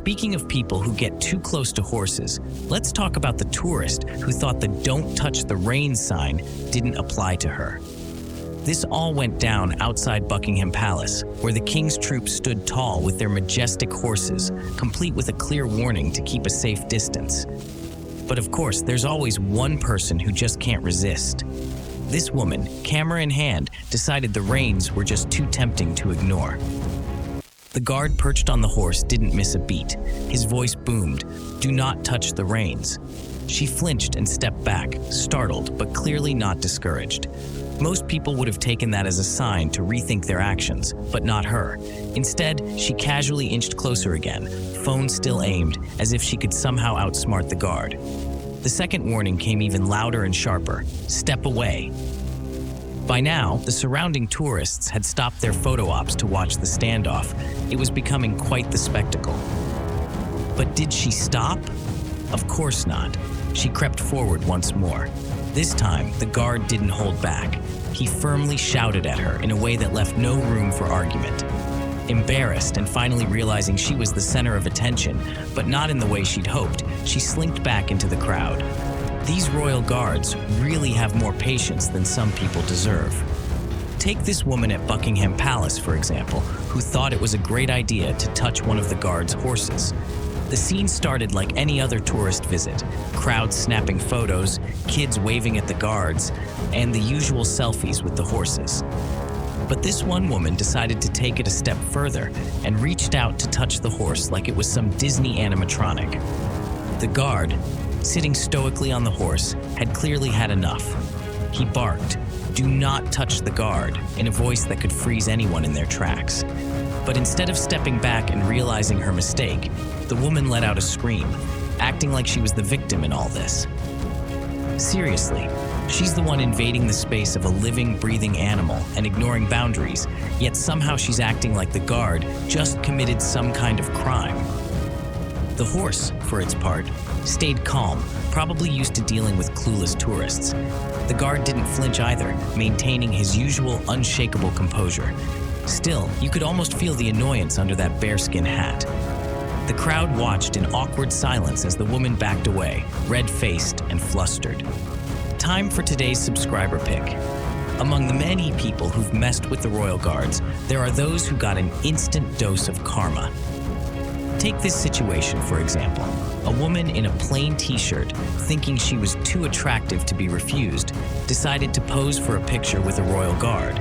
Speaking of people who get too close to horses, let's talk about the tourist who thought the "Don't touch the reins" sign didn't apply to her. This all went down outside Buckingham Palace, where the king's troops stood tall with their majestic horses, complete with a clear warning to keep a safe distance. But of course, there's always one person who just can't resist. This woman, camera in hand, decided the reins were just too tempting to ignore. The guard perched on the horse didn't miss a beat. His voice boomed, "Do not touch the reins." She flinched and stepped back, startled but clearly not discouraged. Most people would have taken that as a sign to rethink their actions, but not her. Instead, she casually inched closer again, phone still aimed, as if she could somehow outsmart the guard. The second warning came even louder and sharper: "Step away." By now, the surrounding tourists had stopped their photo ops to watch the standoff. It was becoming quite the spectacle. But did she stop? Of course not. She crept forward once more. This time, the guard didn't hold back. He firmly shouted at her in a way that left no room for argument. Embarrassed and finally realizing she was the center of attention, but not in the way she'd hoped, she slinked back into the crowd. These royal guards really have more patience than some people deserve. Take this woman at Buckingham Palace, for example, who thought it was a great idea to touch one of the guards' horses. The scene started like any other tourist visit: crowds snapping photos, kids waving at the guards, and the usual selfies with the horses. But this one woman decided to take it a step further and reached out to touch the horse like it was some Disney animatronic. The guard, sitting stoically on the horse, had clearly had enough. He barked, "Do not touch the guard," in a voice that could freeze anyone in their tracks. But instead of stepping back and realizing her mistake, the woman let out a scream, acting like she was the victim in all this. Seriously, she's the one invading the space of a living, breathing animal and ignoring boundaries, yet somehow she's acting like the guard just committed some kind of crime. The horse, for its part, stayed calm, probably used to dealing with clueless tourists. The guard didn't flinch either, maintaining his usual unshakable composure. Still, you could almost feel the annoyance under that bearskin hat. The crowd watched in awkward silence as the woman backed away, red-faced and flustered. Time for today's subscriber pick. Among the many people who've messed with the royal guards, there are those who got an instant dose of karma. Take this situation, for example. A woman in a plain t-shirt, thinking she was too attractive to be refused, decided to pose for a picture with a royal guard.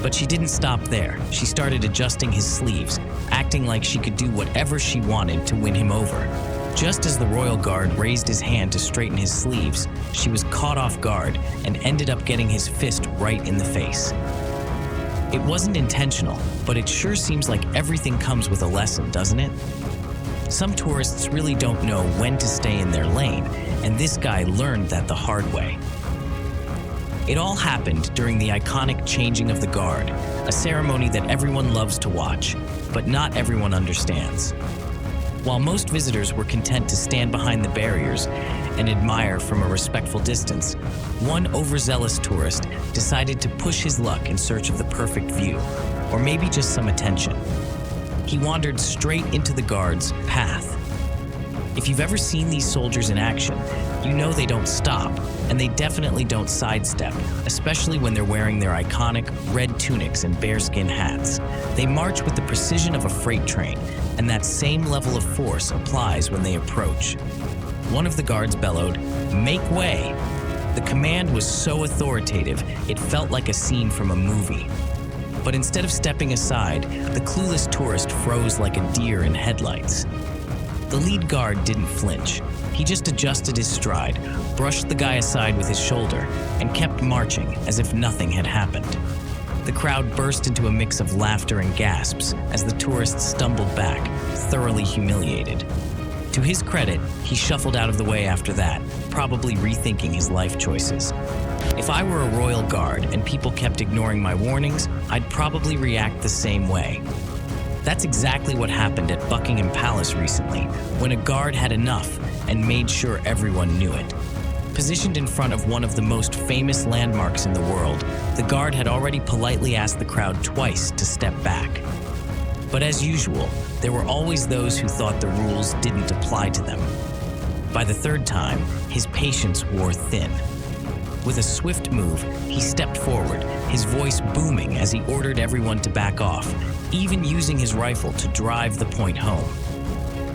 But she didn't stop there. She started adjusting his sleeves, acting like she could do whatever she wanted to win him over. Just as the royal guard raised his hand to straighten his sleeves, she was caught off guard and ended up getting his fist right in the face. It wasn't intentional, but it sure seems like everything comes with a lesson, doesn't it? Some tourists really don't know when to stay in their lane, and this guy learned that the hard way. It all happened during the iconic changing of the guard, a ceremony that everyone loves to watch, but not everyone understands. While most visitors were content to stand behind the barriers and admire from a respectful distance, one overzealous tourist decided to push his luck in search of the perfect view, or maybe just some attention. He wandered straight into the guard's path. If you've ever seen these soldiers in action, you know they don't stop, and they definitely don't sidestep, especially when they're wearing their iconic red tunics and bearskin hats. They march with the precision of a freight train, and that same level of force applies when they approach. One of the guards bellowed, "Make way!" The command was so authoritative, it felt like a scene from a movie. But instead of stepping aside, the clueless tourist froze like a deer in headlights. The lead guard didn't flinch. He just adjusted his stride, brushed the guy aside with his shoulder, and kept marching as if nothing had happened. The crowd burst into a mix of laughter and gasps as the tourist stumbled back, thoroughly humiliated. To his credit, he shuffled out of the way after that, probably rethinking his life choices. If I were a royal guard and people kept ignoring my warnings, I'd probably react the same way. That's exactly what happened at Buckingham Palace recently, when a guard had enough and made sure everyone knew it. Positioned in front of one of the most famous landmarks in the world, the guard had already politely asked the crowd twice to step back. But as usual, there were always those who thought the rules didn't apply to them. By the third time, his patience wore thin. With a swift move, he stepped forward, his voice booming as he ordered everyone to back off, even using his rifle to drive the point home.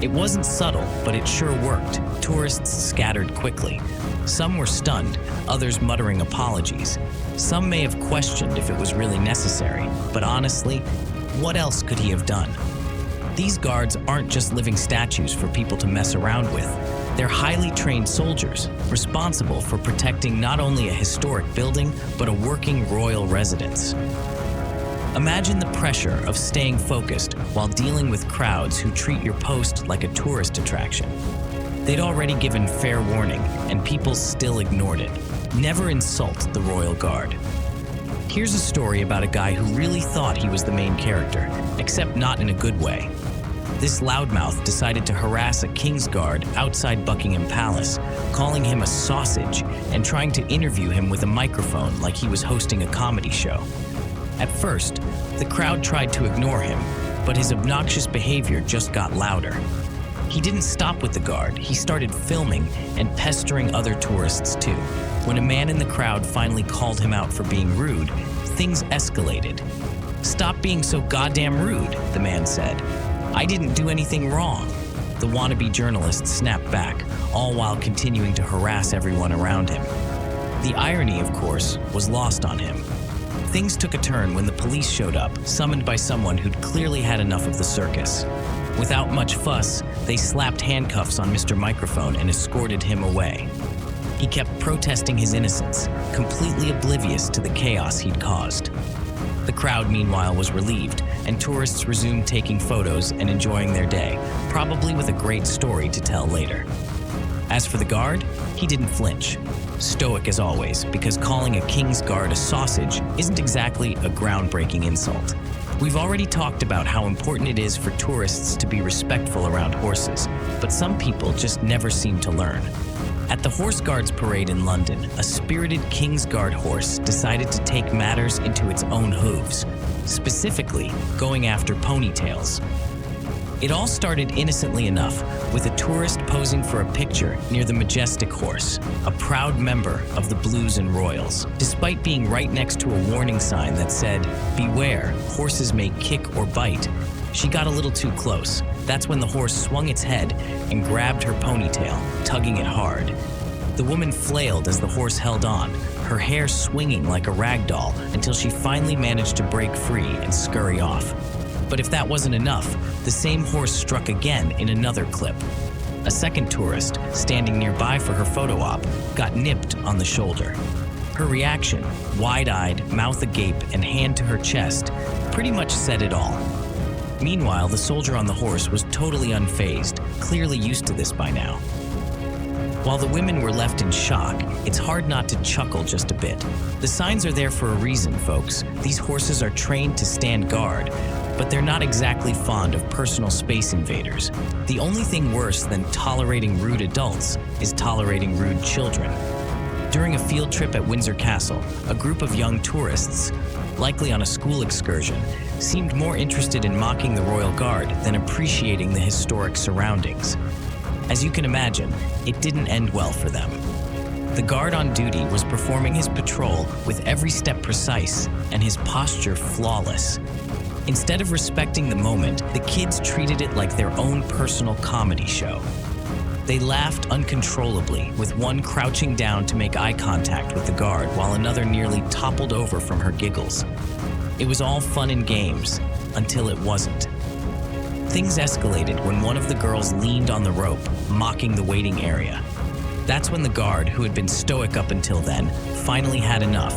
It wasn't subtle, but it sure worked. Tourists scattered quickly. Some were stunned, others muttering apologies. Some may have questioned if it was really necessary, but honestly, what else could he have done? These guards aren't just living statues for people to mess around with. They're highly trained soldiers, responsible for protecting not only a historic building, but a working royal residence. Imagine the pressure of staying focused while dealing with crowds who treat your post like a tourist attraction. They'd already given fair warning, and people still ignored it. Never insult the Royal Guard. Here's a story about a guy who really thought he was the main character, except not in a good way. This loudmouth decided to harass a king's guard outside Buckingham Palace, calling him a sausage and trying to interview him with a microphone like he was hosting a comedy show. At first, the crowd tried to ignore him, but his obnoxious behavior just got louder. He didn't stop with the guard. He started filming and pestering other tourists too. When a man in the crowd finally called him out for being rude, things escalated. "Stop being so goddamn rude," the man said. "I didn't do anything wrong." The wannabe journalist snapped back, all while continuing to harass everyone around him. The irony, of course, was lost on him. Things took a turn when the police showed up, summoned by someone who'd clearly had enough of the circus. Without much fuss, they slapped handcuffs on Mr. Microphone and escorted him away. He kept protesting his innocence, completely oblivious to the chaos he'd caused. The crowd, meanwhile, was relieved, and tourists resumed taking photos and enjoying their day, probably with a great story to tell later. As for the guard, he didn't flinch. Stoic as always, because calling a king's guard a sausage isn't exactly a groundbreaking insult. We've already talked about how important it is for tourists to be respectful around horses, but some people just never seem to learn. At the Horse Guards Parade in London, a spirited King's Guard horse decided to take matters into its own hooves, specifically going after ponytails. It all started innocently enough, with a tourist posing for a picture near the Majestic horse, a proud member of the Blues and Royals. Despite being right next to a warning sign that said, "Beware, horses may kick or bite," she got a little too close. That's when the horse swung its head and grabbed her ponytail, tugging it hard. The woman flailed as the horse held on, her hair swinging like a rag doll until she finally managed to break free and scurry off. But if that wasn't enough, the same horse struck again in another clip. A second tourist, standing nearby for her photo op, got nipped on the shoulder. Her reaction, wide-eyed, mouth agape, and hand to her chest, pretty much said it all. Meanwhile, the soldier on the horse was totally unfazed, clearly used to this by now. While the women were left in shock, it's hard not to chuckle just a bit. The signs are there for a reason, folks. These horses are trained to stand guard, but they're not exactly fond of personal space invaders. The only thing worse than tolerating rude adults is tolerating rude children. During a field trip at Windsor Castle, a group of young tourists, likely on a school excursion, seemed more interested in mocking the Royal Guard than appreciating the historic surroundings. As you can imagine, it didn't end well for them. The guard on duty was performing his patrol with every step precise and his posture flawless. Instead of respecting the moment, the kids treated it like their own personal comedy show. They laughed uncontrollably, with one crouching down to make eye contact with the guard while another nearly toppled over from her giggles. It was all fun and games, until it wasn't. Things escalated when one of the girls leaned on the rope, mocking the waiting area. That's when the guard, who had been stoic up until then, finally had enough.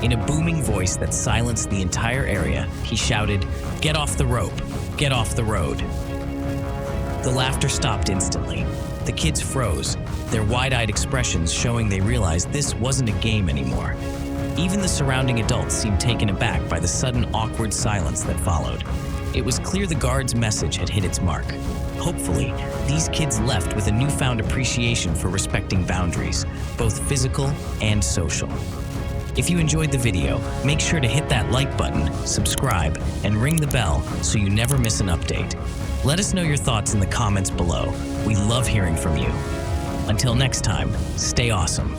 In a booming voice that silenced the entire area, he shouted, "Get off the rope! Get off the road!" The laughter stopped instantly. The kids froze, their wide-eyed expressions showing they realized this wasn't a game anymore. Even the surrounding adults seemed taken aback by the sudden awkward silence that followed. It was clear the guard's message had hit its mark. Hopefully, these kids left with a newfound appreciation for respecting boundaries, both physical and social. If you enjoyed the video, make sure to hit that like button, subscribe, and ring the bell so you never miss an update. Let us know your thoughts in the comments below. We love hearing from you. Until next time, stay awesome.